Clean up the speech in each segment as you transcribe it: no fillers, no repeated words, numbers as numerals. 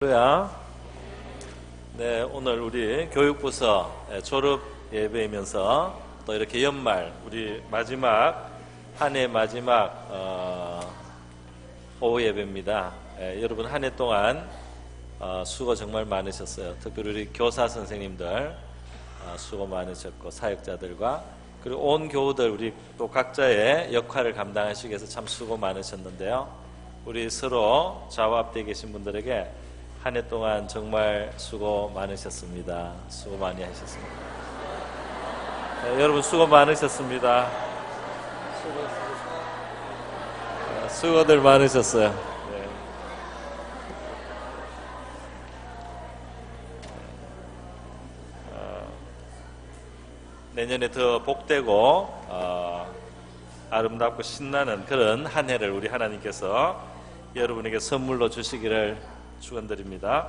할렐루야. 네, 오늘 우리 교육부서 졸업 예배이면서 또 이렇게 연말 우리 마지막 한 해 마지막 오후 예배입니다. 여러분 한 해 동안 수고 정말 많으셨어요. 특별히 우리 교사 선생님들 수고 많으셨고 사역자들과 그리고 온 교우들 우리 또 각자의 역할을 감당하시기 위해서 참 수고 많으셨는데요. 우리 서로 좌우 앞뒤에 계신 분들에게 한 해 동안 정말 수고 많으셨습니다. 수고 많이 하셨습니다. 네, 여러분 수고 많으셨습니다. 수고들 많으셨어요. 네. 내년에 더 복되고 아름답고 신나는 그런 한 해를 우리 하나님께서 여러분에게 선물로 주시기를 축원드립니다.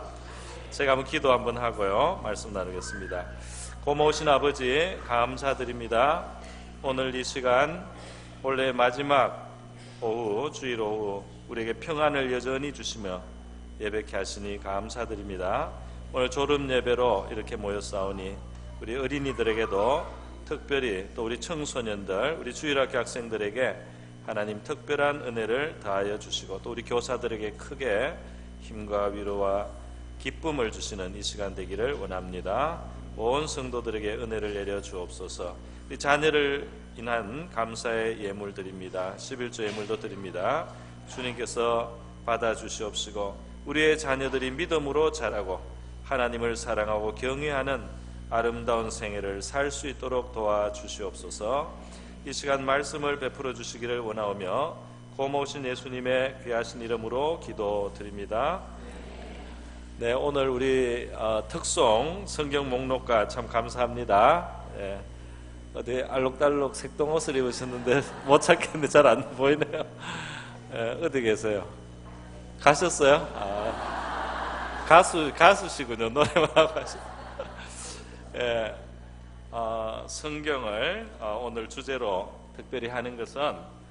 제가 한번 기도 한번 하고요 말씀 나누겠습니다. 고마우신 아버지 감사드립니다. 오늘 이 시간 원래 마지막 오후 주일 오후 우리에게 평안을 여전히 주시며 예배케 하시니 감사드립니다. 오늘 졸업 예배로 이렇게 모였사오니 우리 어린이들에게도 특별히 또 우리 청소년들 우리 주일학교 학생들에게 하나님 특별한 은혜를 다하여 주시고 또 우리 교사들에게 크게 힘과 위로와 기쁨을 주시는 이 시간 되기를 원합니다. 온 성도들에게 은혜를 내려 주옵소서. 우리 자녀를 인한 감사의 예물 드립니다. 11조 예물도 드립니다. 주님께서 받아주시옵시고 우리의 자녀들이 믿음으로 자라고 하나님을 사랑하고 경외하는 아름다운 생애를 살 수 있도록 도와주시옵소서. 이 시간 말씀을 베풀어 주시기를 원하오며 고마우신 예수님의 귀하신 이름으로 기도드립니다. 네, 오늘 우리 특송 성경 목록과 참 감사합니다. 예, 어디 알록달록 색동 옷을 입으셨는데 못 찾겠는데 잘 안 보이네요. 예, 어디 계세요? 가셨어요? 가수시군요. 노래만 하고 하시고. 예, 성경을 오늘 주제로 특별히 하는 것은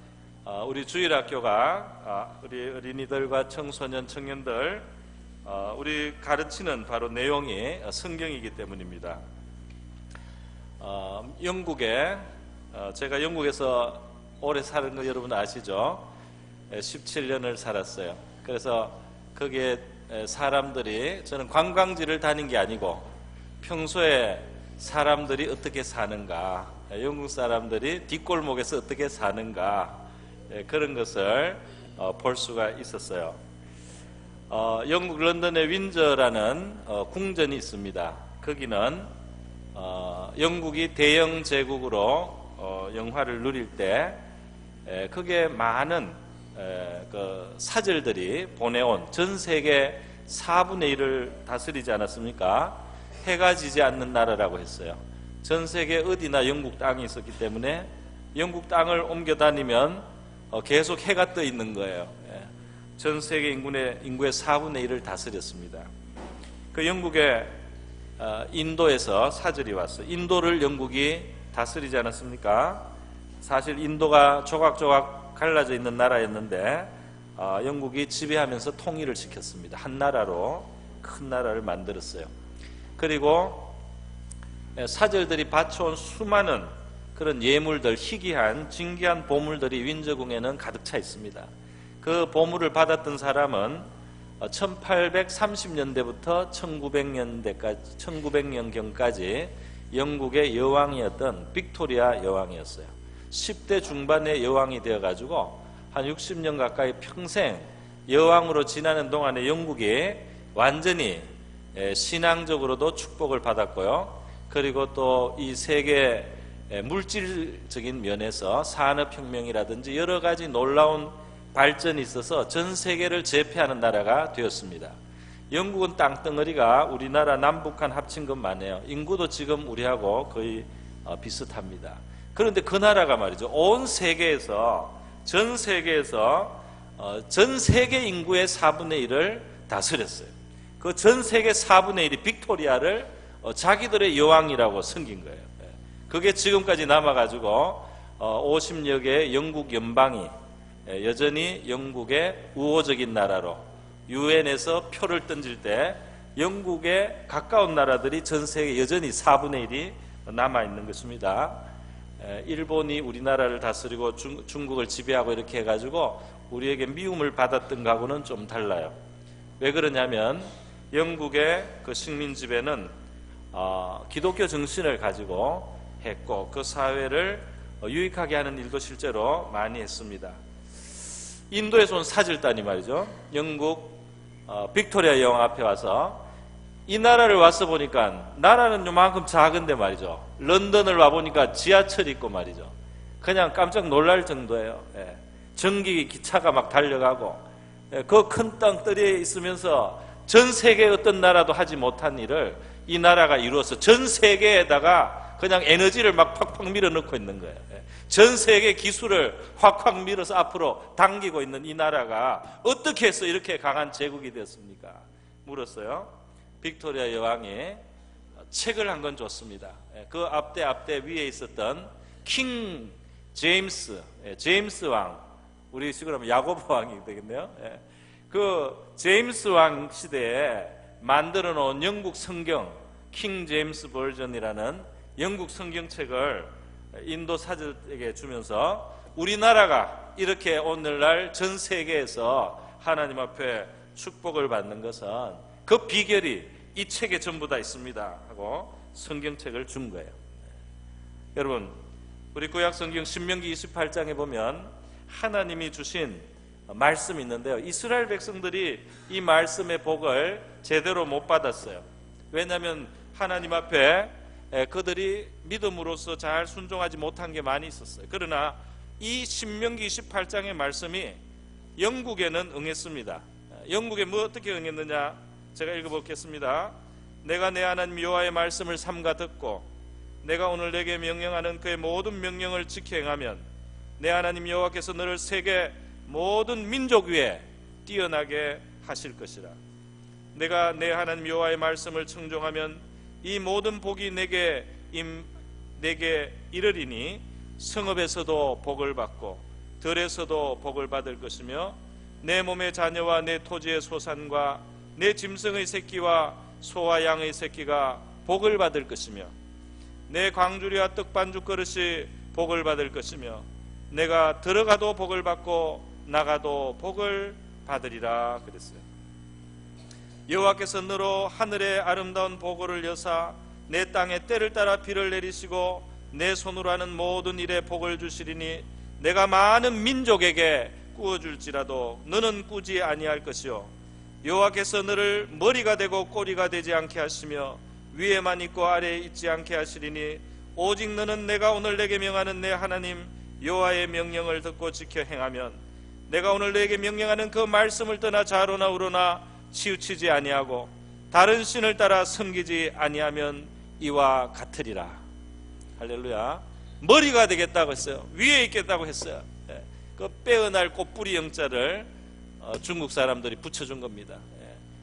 우리 주일학교가 우리 어린이들과 청소년, 청년들 우리 가르치는 바로 내용이 성경이기 때문입니다. 영국에 제가 영국에서 오래 사는 거 여러분 아시죠? 17년을 살았어요. 그래서 거기에 사람들이 저는 관광지를 다닌 게 아니고 평소에 사람들이 어떻게 사는가, 영국 사람들이 뒷골목에서 어떻게 사는가 그런 것을 볼 수가 있었어요. 영국 런던의 윈저라는 궁전이 있습니다. 거기는 영국이 대영 제국으로 영화를 누릴 때 거기에 많은 그 사절들이 보내온 전 세계 4분의 1을 다스리지 않았습니까? 해가 지지 않는 나라라고 했어요. 전 세계 어디나 영국 땅이 있었기 때문에 영국 땅을 옮겨 다니면 계속 해가 떠 있는 거예요. 전 세계 인구의 4분의 1을 다스렸습니다. 그 영국의 인도에서 사절이 왔어요. 인도를 영국이 다스리지 않았습니까? 사실 인도가 조각조각 갈라져 있는 나라였는데 영국이 지배하면서 통일을 시켰습니다. 한 나라로 큰 나라를 만들었어요. 그리고 사절들이 바쳐온 수많은 그런 예물들, 희귀한 진귀한 보물들이 윈저궁에는 가득 차 있습니다. 그 보물을 받았던 사람은 1830년대부터 1900년경까지 영국의 여왕이었던 빅토리아 여왕이었어요. 10대 중반의 여왕이 되어가지고 한 60년 가까이 평생 여왕으로 지나는 동안에 영국이 완전히 신앙적으로도 축복을 받았고요. 그리고 또 이 세계 물질적인 면에서 산업혁명이라든지 여러 가지 놀라운 발전이 있어서 전 세계를 제패하는 나라가 되었습니다. 영국은 땅덩어리가 우리나라 남북한 합친 것만 해요. 인구도 지금 우리하고 거의 비슷합니다. 그런데 그 나라가 말이죠, 온 세계에서 전 세계 인구의 4분의 1을 다스렸어요. 그 전 세계 4분의 1이 빅토리아를 자기들의 여왕이라고 섬긴 거예요. 그게 지금까지 남아가지고 50여 개의 영국 연방이 여전히 영국의 우호적인 나라로 유엔에서 표를 던질 때 영국에 가까운 나라들이 전 세계 여전히 4분의 1이 남아있는 것입니다. 일본이 우리나라를 다스리고 중국을 지배하고 이렇게 해가지고 우리에게 미움을 받았던 거하고는 좀 달라요. 왜 그러냐면 영국의 그 식민 지배는 기독교 정신을 가지고 했고 그 사회를 유익하게 하는 일도 실제로 많이 했습니다. 인도에서 온 사절단이 말이죠. 영국 빅토리아 여왕 앞에 와서 이 나라를 와서 보니까 나라는 요만큼 작은데 말이죠. 런던을 와보니까 지하철이 있고 말이죠. 그냥 깜짝 놀랄 정도예요. 전기 기차가 막 달려가고 그 큰 땅덩어리에 있으면서 전 세계 어떤 나라도 하지 못한 일을 이 나라가 이루어서 전 세계에다가 그냥 에너지를 막 팍팍 밀어넣고 있는 거예요. 전 세계 기술을 확확 밀어서 앞으로 당기고 있는 이 나라가 어떻게 해서 이렇게 강한 제국이 되었습니까? 물었어요. 빅토리아 여왕이 책을 한 권 줬습니다. 그 앞대 위에 있었던 킹 제임스 왕, 우리 식으로 하면 야고보 왕이 되겠네요. 그 제임스 왕 시대에 만들어 놓은 영국 성경 킹 제임스 버전이라는 영국 성경책을 인도 사절에게 주면서 우리나라가 이렇게 오늘날 전 세계에서 하나님 앞에 축복을 받는 것은 그 비결이 이 책에 전부 다 있습니다 하고 성경책을 준 거예요. 여러분, 우리 구약 성경 신명기 28장에 보면 하나님이 주신 말씀이 있는데요. 이스라엘 백성들이 이 말씀의 복을 제대로 못 받았어요. 왜냐하면 하나님 앞에 그들이 믿음으로써 잘 순종하지 못한 게 많이 있었어요. 그러나 이 신명기 28장의 말씀이 영국에는 응했습니다. 영국에 뭐 어떻게 응했느냐, 제가 읽어보겠습니다. 내가 내 하나님 여호와의 말씀을 삼가 듣고 내가 오늘 내게 명령하는 그의 모든 명령을 지켜 행하면 내 하나님 여호와께서 너를 세계 모든 민족 위에 뛰어나게 하실 것이라. 내가 내 하나님 여호와의 말씀을 청종하면 이 모든 복이 내게 이르리니 성읍에서도 복을 받고 들에서도 복을 받을 것이며 내 몸의 자녀와 내 토지의 소산과 내 짐승의 새끼와 소와 양의 새끼가 복을 받을 것이며 내 광주리와 떡반죽 그릇이 복을 받을 것이며 내가 들어가도 복을 받고 나가도 복을 받으리라 그랬어요. 여호와께서 너로 하늘의 아름다운 보고를 여사 내 땅에 때를 따라 비를 내리시고 내 손으로 하는 모든 일에 복을 주시리니 내가 많은 민족에게 꾸어줄지라도 너는 꾸지 아니할 것이요 여호와께서 너를 머리가 되고 꼬리가 되지 않게 하시며 위에만 있고 아래에 있지 않게 하시리니 오직 너는 내가 오늘 내게 명하는 내 하나님 여호와의 명령을 듣고 지켜 행하면 내가 오늘 내게 명령하는 그 말씀을 떠나 좌로나 우로나 치우치지 아니하고 다른 신을 따라 섬기지 아니하면 이와 같으리라. 할렐루야. 머리가 되겠다고 했어요. 위에 있겠다고 했어요. 그 빼어날 꽃뿌리 영자를 중국 사람들이 붙여준 겁니다.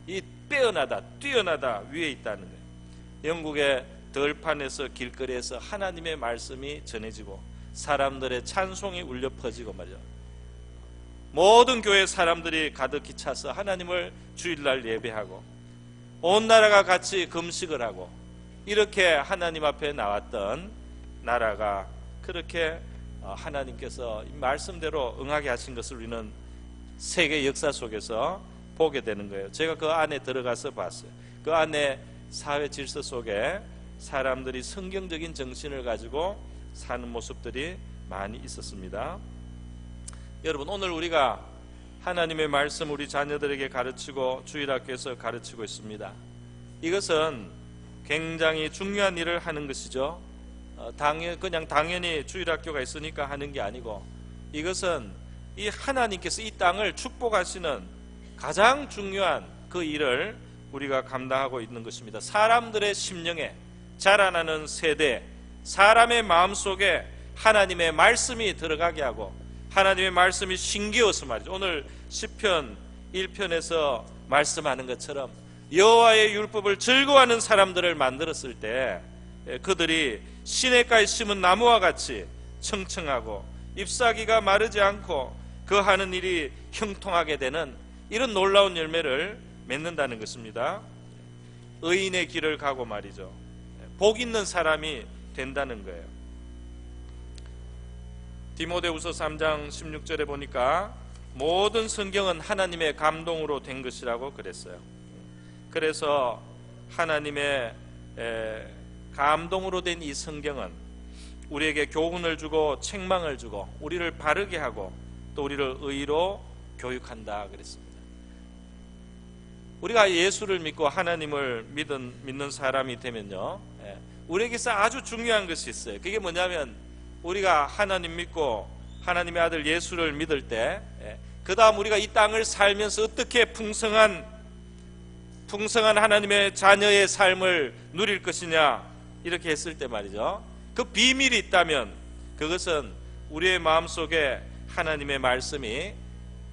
이 빼어나다, 뛰어나다 위에 있다는 거예요. 영국의 들판에서 길거리에서 하나님의 말씀이 전해지고 사람들의 찬송이 울려 퍼지고 말이죠. 모든 교회 사람들이 가득히 차서 하나님을 주일날 예배하고 온 나라가 같이 금식을 하고 이렇게 하나님 앞에 나왔던 나라가 그렇게 하나님께서 이 말씀대로 응하게 하신 것을 우리는 세계 역사 속에서 보게 되는 거예요. 제가 그 안에 들어가서 봤어요. 그 안에 사회 질서 속에 사람들이 성경적인 정신을 가지고 사는 모습들이 많이 있었습니다. 여러분, 오늘 우리가 하나님의 말씀 우리 자녀들에게 가르치고 주일학교에서 가르치고 있습니다. 이것은 굉장히 중요한 일을 하는 것이죠. 그냥 당연히 주일학교가 있으니까 하는 게 아니고 이것은 이 하나님께서 이 땅을 축복하시는 가장 중요한 그 일을 우리가 감당하고 있는 것입니다. 사람들의 심령에 자라나는 세대, 사람의 마음속에 하나님의 말씀이 들어가게 하고 하나님의 말씀이 신기어서 말이죠. 오늘 시편 1편에서 말씀하는 것처럼 여호와의 율법을 즐거워하는 사람들을 만들었을 때 그들이 시냇가에 심은 나무와 같이 청청하고 잎사귀가 마르지 않고 그 하는 일이 형통하게 되는 이런 놀라운 열매를 맺는다는 것입니다. 의인의 길을 가고 말이죠. 복 있는 사람이 된다는 거예요. 디모데후서 3장 16절에 보니까 모든 성경은 하나님의 감동으로 된 것이라고 그랬어요. 그래서 하나님의 감동으로 된 이 성경은 우리에게 교훈을 주고 책망을 주고 우리를 바르게 하고 또 우리를 의로 교육한다 그랬습니다. 우리가 예수를 믿고 하나님을 믿는 사람이 되면요, 우리에게서 아주 중요한 것이 있어요. 그게 뭐냐면 우리가 하나님 믿고 하나님의 아들 예수를 믿을 때 그 다음 우리가 이 땅을 살면서 어떻게 풍성한 하나님의 자녀의 삶을 누릴 것이냐 이렇게 했을 때 말이죠, 그 비밀이 있다면 그것은 우리의 마음속에 하나님의 말씀이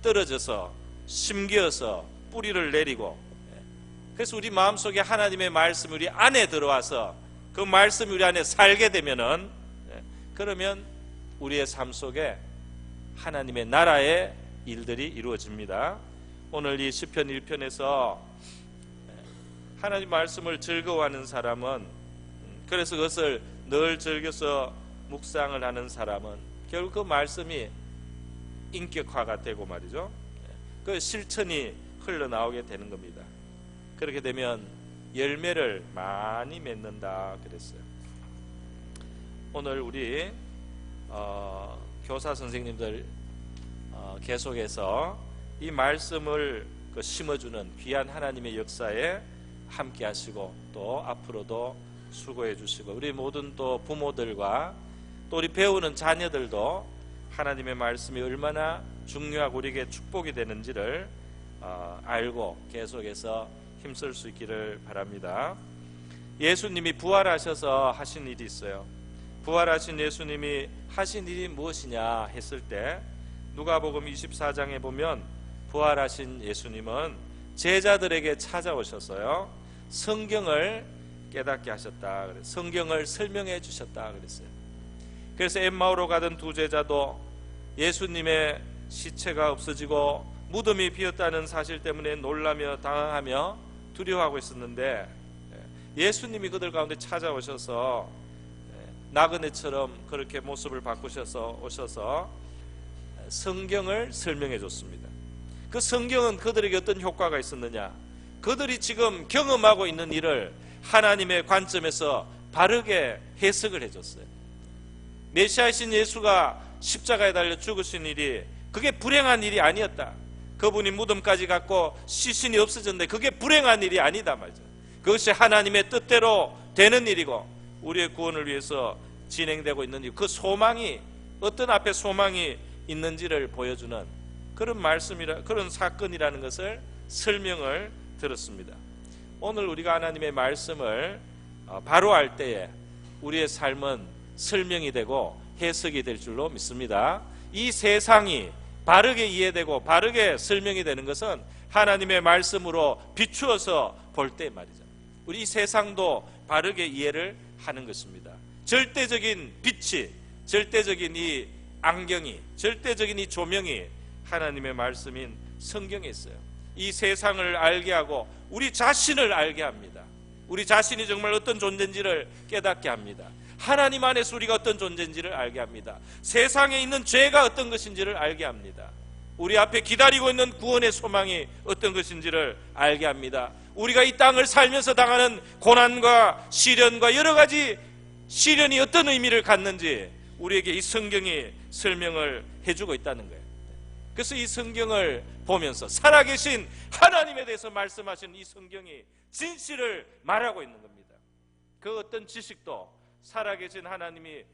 떨어져서 심겨서 뿌리를 내리고, 그래서 우리 마음속에 하나님의 말씀이 우리 안에 들어와서 그 말씀이 우리 안에 살게 되면은, 그러면 우리의 삶 속에 하나님의 나라의 일들이 이루어집니다. 오늘 이 시편 1편에서 하나님 말씀을 즐거워하는 사람은, 그래서 그것을 늘 즐겨서 묵상을 하는 사람은 결국 그 말씀이 인격화가 되고 말이죠, 그 실천이 흘러나오게 되는 겁니다. 그렇게 되면 열매를 많이 맺는다 그랬어요. 오늘 우리 교사 선생님들 계속해서 이 말씀을 심어주는 귀한 하나님의 역사에 함께 하시고 또 앞으로도 수고해 주시고, 우리 모든 또 부모들과 또 우리 배우는 자녀들도 하나님의 말씀이 얼마나 중요하고 우리에게 축복이 되는지를 알고 계속해서 힘쓸 수 있기를 바랍니다. 예수님이 부활하셔서 하신 일이 있어요. 부활하신 예수님이 하신 일이 무엇이냐 했을 때 누가복음 24장에 보면 부활하신 예수님은 제자들에게 찾아오셔서요, 성경을 깨닫게 하셨다, 성경을 설명해 주셨다 그랬어요. 그래서 엠마오로 가던 두 제자도 예수님의 시체가 없어지고 무덤이 비었다는 사실 때문에 놀라며 당황하며 두려워하고 있었는데, 예수님이 그들 가운데 찾아오셔서 나그네처럼 그렇게 모습을 바꾸셔서 오셔서 성경을 설명해 줬습니다. 그 성경은 그들에게 어떤 효과가 있었느냐, 그들이 지금 경험하고 있는 일을 하나님의 관점에서 바르게 해석을 해줬어요. 메시아이신 예수가 십자가에 달려 죽으신 일이 그게 불행한 일이 아니었다. 그분이 무덤까지 갔고 시신이 없어졌는데 그게 불행한 일이 아니다 말이죠. 그것이 하나님의 뜻대로 되는 일이고 우리의 구원을 위해서 진행되고 있는 일, 그 소망이 어떤 앞에 소망이 있는지를 보여주는 그런 그런 사건이라는 것을 설명을 들었습니다. 오늘 우리가 하나님의 말씀을 바로 알 때에 우리의 삶은 설명이 되고 해석이 될 줄로 믿습니다. 이 세상이 바르게 이해되고 바르게 설명이 되는 것은 하나님의 말씀으로 비추어서 볼 때 말이죠. 우리 이 세상도 바르게 이해를 하는 것입니다. 절대적인 빛이, 절대적인 이 안경이, 절대적인 이 조명이 하나님의 말씀인 성경에 있어요. 이 세상을 알게 하고 우리 자신을 알게 합니다. 우리 자신이 정말 어떤 존재인지를 깨닫게 합니다. 하나님 안에서 우리가 어떤 존재인지를 알게 합니다. 세상에 있는 죄가 어떤 것인지를 알게 합니다. 우리 앞에 기다리고 있는 구원의 소망이 어떤 것인지를 알게 합니다. 우리가 이 땅을 살면서 당하는 고난과 시련과 여러 가지 시련이 어떤 의미를 갖는지 우리에게 이 성경이 설명을 해주고 있다는 거예요. 그래서 이 성경을 보면서 살아계신 하나님에 대해서 말씀하신 이 성경이 진실을 말하고 있는 겁니다. 그 어떤 지식도 살아계신 하나님이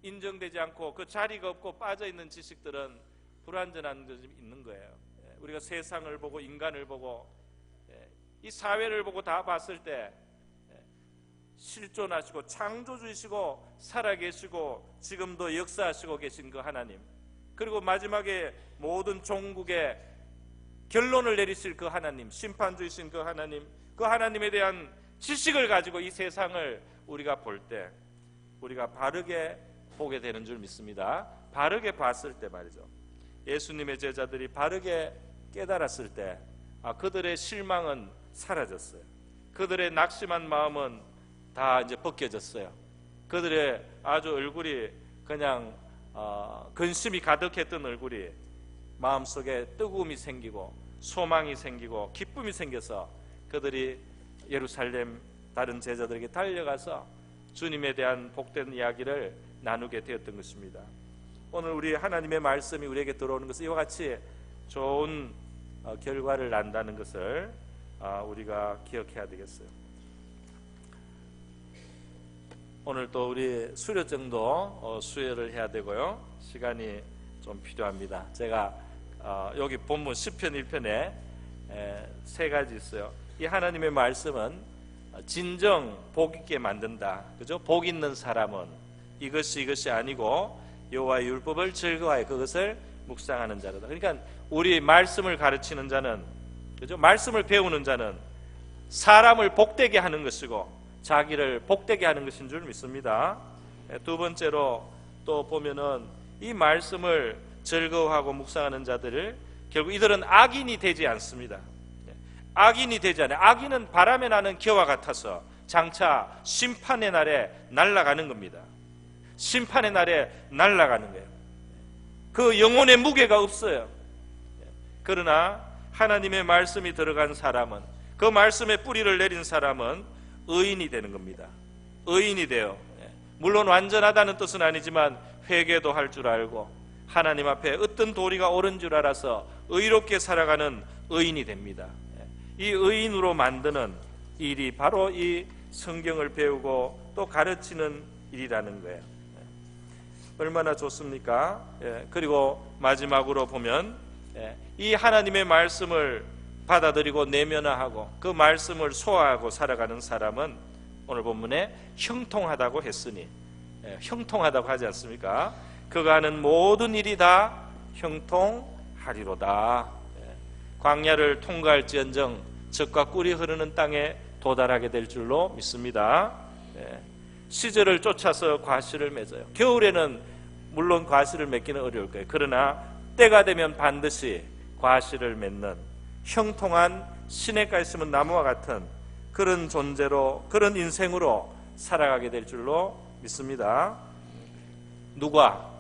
인정되지 않고 그 자리가 없고 빠져있는 지식들은 불완전한 것이 있는 거예요. 우리가 세상을 보고 인간을 보고 이 사회를 보고 다 봤을 때 실존하시고 창조주이시고 살아계시고 지금도 역사하시고 계신 그 하나님, 그리고 마지막에 모든 종국에 결론을 내리실 그 하나님, 심판주이신 그 하나님, 그 하나님에 대한 지식을 가지고 이 세상을 우리가 볼 때 우리가 바르게 보게 되는 줄 믿습니다. 바르게 봤을 때 말이죠. 예수님의 제자들이 바르게 깨달았을 때 그들의 실망은 사라졌어요. 그들의 낙심한 마음은 다 이제 벗겨졌어요. 그들의 아주 얼굴이 그냥 근심이 가득했던 얼굴이 마음속에 뜨거움이 생기고 소망이 생기고 기쁨이 생겨서 그들이 예루살렘 다른 제자들에게 달려가서 주님에 대한 복된 이야기를 나누게 되었던 것입니다. 오늘 우리 하나님의 말씀이 우리에게 들어오는 것은 이와 같이 좋은 결과를 난다는 것을 우리가 기억해야 되겠어요. 오늘 또 우리 수료증도 수여를 해야 되고요. 시간이 좀 필요합니다. 제가 여기 본문 시편 1편에 세 가지 있어요. 이 하나님의 말씀은 진정 복 있게 만든다. 그죠? 복 있는 사람은 이것이 아니고 여호와의 율법을 즐거워하여 그것을 묵상하는 자로다. 그러니까 우리 말씀을 가르치는 자는, 그죠? 말씀을 배우는 자는 사람을 복되게 하는 것이고 자기를 복되게 하는 것인 줄 믿습니다. 두 번째로 또 보면은 이 말씀을 즐거워하고 묵상하는 자들을 결국 이들은 악인이 되지 않습니다. 악인이 되지 않아요. 악인은 바람에 나는 겨와 같아서 장차 심판의 날에 날아가는 겁니다. 심판의 날에 날아가는 거예요. 그 영혼의 무게가 없어요. 그러나 하나님의 말씀이 들어간 사람은, 그 말씀에 뿌리를 내린 사람은 의인이 되는 겁니다. 의인이 돼요. 물론 완전하다는 뜻은 아니지만 회개도 할 줄 알고 하나님 앞에 어떤 도리가 옳은 줄 알아서 의롭게 살아가는 의인이 됩니다. 이 의인으로 만드는 일이 바로 이 성경을 배우고 또 가르치는 일이라는 거예요. 얼마나 좋습니까? 그리고 마지막으로 보면 이 하나님의 말씀을 받아들이고 내면화하고 그 말씀을 소화하고 살아가는 사람은 오늘 본문에 형통하다고 했으니, 형통하다고 하지 않습니까? 그가 하는 모든 일이 다 형통하리로다. 광야를 통과할지언정 젖과 꿀이 흐르는 땅에 도달하게 될 줄로 믿습니다. 시절을 쫓아서 과실을 맺어요. 겨울에는 물론 과실을 맺기는 어려울 거예요. 그러나 때가 되면 반드시 과실을 맺는 형통한 시냇가에 있으면 나무와 같은 그런 존재로, 그런 인생으로 살아가게 될 줄로 믿습니다. 누가?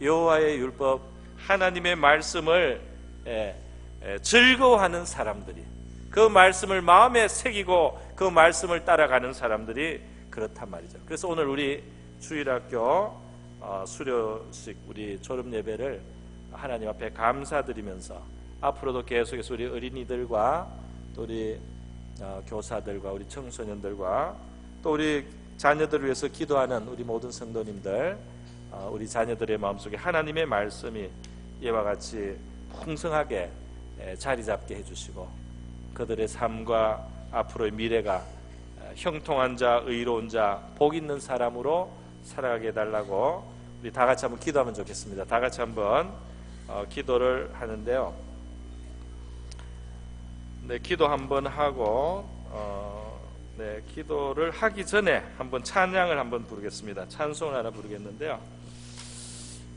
여호와의 율법, 하나님의 말씀을 즐거워하는 사람들이, 그 말씀을 마음에 새기고 그 말씀을 따라가는 사람들이 그렇단 말이죠. 그래서 오늘 우리 주일학교 수료식, 우리 졸업 예배를 하나님 앞에 감사드리면서 앞으로도 계속해서 우리 어린이들과 또 우리 교사들과 우리 청소년들과 또 우리 자녀들을 위해서 기도하는 우리 모든 성도님들, 우리 자녀들의 마음속에 하나님의 말씀이 이와 같이 풍성하게 자리 잡게 해주시고 그들의 삶과 앞으로의 미래가 형통한 자, 의로운 자, 복 있는 사람으로 살아가게 해달라고 우리 다 같이 한번 기도하면 좋겠습니다. 다 같이 한번 기도를 하는데요. 네, 기도 한번 하고 기도를 하기 전에 한번 찬양을 한번 부르겠습니다. 찬송을 하나 부르겠는데요.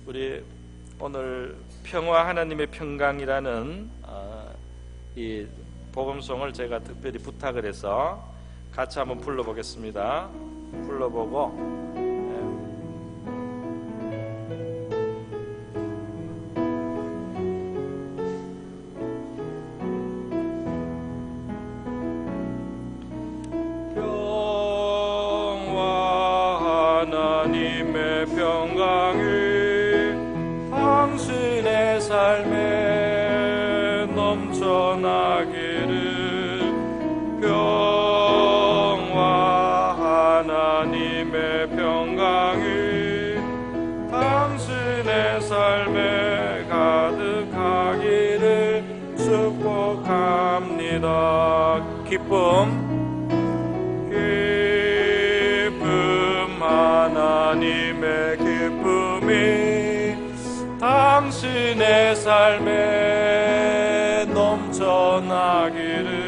우리 오늘 평화 하나님의 평강이라는 이 복음송을 제가 특별히 부탁을 해서 같이 한번 불러보겠습니다. 불러보고 평화 하나님의 평강이 당신의 삶에 넘쳐나기를. 하나님의 평강이 당신의 삶에 가득하기를 축복합니다. 기쁨 하나님의 기쁨이 당신의 삶에 넘쳐나기를.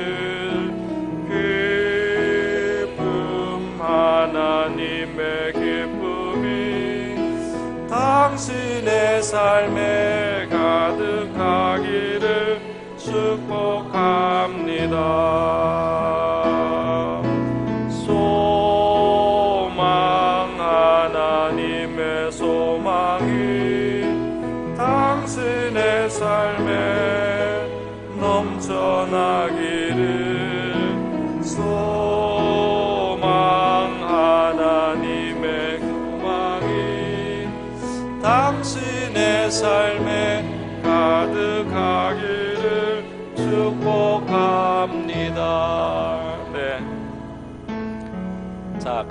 하나님의 기쁨이 당신의 삶에 가득하기를 소망 하나님의 소망이 당신의 삶에 넘쳐나기를 소망 하나님의 소망이 당신의 삶에 가득하기를 축복합니다. 네. 자,